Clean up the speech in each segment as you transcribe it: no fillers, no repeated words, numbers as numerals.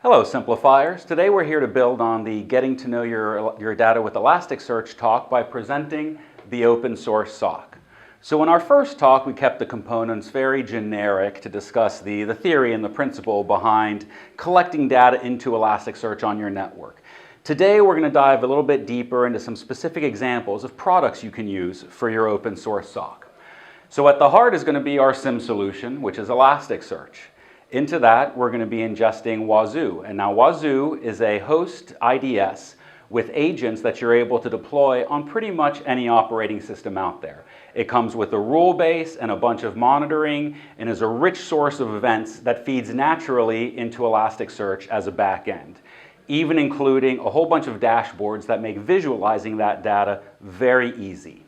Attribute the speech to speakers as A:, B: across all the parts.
A: Hello simplifiers. Today we're here to build on the Getting to Know Your Data with Elasticsearch talk by presenting the Open Source SOC. So in our first talk we kept the components very generic to discuss the theory and the principle behind collecting data into Elasticsearch on your network. Today we're going to dive a little bit deeper into some specific examples of products you can use for your open source SOC. So at the heart is going to be our SIEM solution, which is Elasticsearch. Into that, we're going to be ingesting Wazoo. And now Wazoo is a host IDS with agents that you're able to deploy on pretty much any operating system out there. It comes with a rule base and a bunch of monitoring and is a rich source of events that feeds naturally into Elasticsearch as a backend, even including a whole bunch of dashboards that make visualizing that data very easy.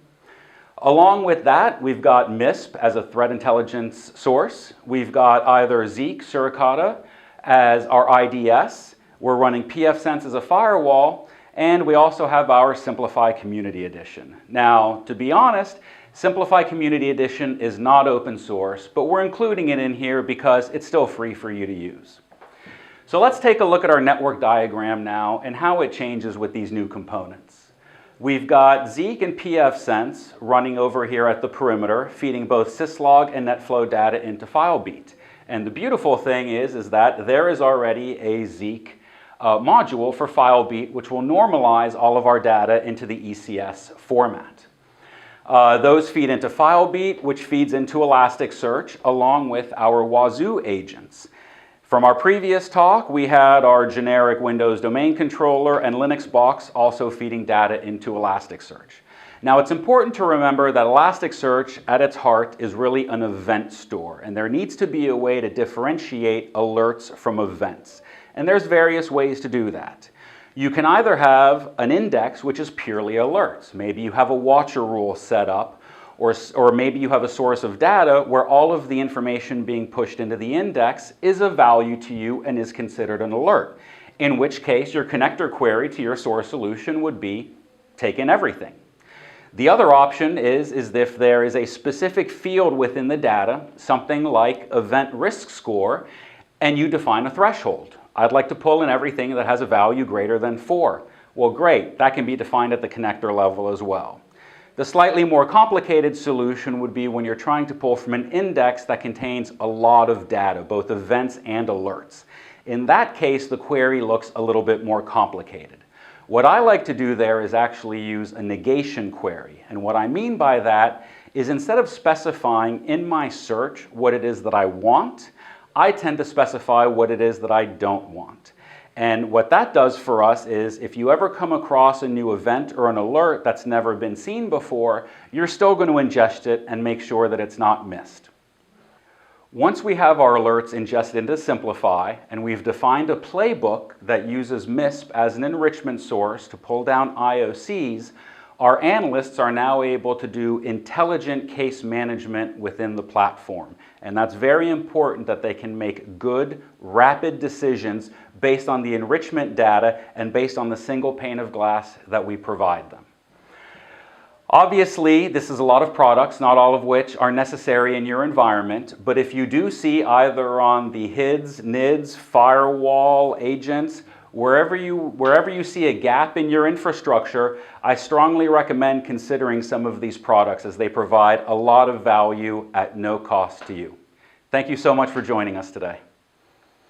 A: Along with that, we've got MISP as a threat intelligence source. We've got either Zeek, Suricata as our IDS. We're running pfSense as a firewall. And we also have our Simplify Community Edition. Now, to be honest, Simplify Community Edition is not open source, but we're including it in here because it's still free for you to use. So let's take a look at our network diagram now and how it changes with these new components. We've got Zeek and pfSense running over here at the perimeter, feeding both syslog and NetFlow data into FileBeat. And the beautiful thing is that there is already a Zeek module for FileBeat, which will normalize all of our data into the ECS format. Those feed into FileBeat, which feeds into Elasticsearch, along with our Wazoo agents. From our previous talk, we had our generic Windows domain controller and Linux box also feeding data into Elasticsearch. Now, it's important to remember that Elasticsearch, at its heart, is really an event store, and there needs to be a way to differentiate alerts from events. And there's various ways to do that. You can either have an index, which is purely alerts. Maybe you have a watcher rule set up, or maybe you have a source of data where all of the information being pushed into the index is of value to you and is considered an alert, in which case your connector query to your source solution would be take in everything. The other option is if there is a specific field within the data, something like event risk score, and you define a threshold. I'd like to pull in everything that has a value greater than 4. Well, great, that can be defined at the connector level as well. The slightly more complicated solution would be when you're trying to pull from an index that contains a lot of data, both events and alerts. In that case, the query looks a little bit more complicated. What I like to do there is actually use a negation query. And what I mean by that is instead of specifying in my search what it is that I want, I tend to specify what it is that I don't want. And what that does for us is if you ever come across a new event or an alert that's never been seen before, you're still going to ingest it and make sure that it's not missed. Once we have our alerts ingested into Simplify and we've defined a playbook that uses MISP as an enrichment source to pull down IOCs, our analysts are now able to do intelligent case management within the platform. And that's very important that they can make good, rapid decisions based on the enrichment data and based on the single pane of glass that we provide them. Obviously, this is a lot of products, not all of which are necessary in your environment, but if you do see either on the HIDs, NIDs, firewall, agents, wherever you see a gap in your infrastructure, I strongly recommend considering some of these products as they provide a lot of value at no cost to you. Thank you so much for joining us today.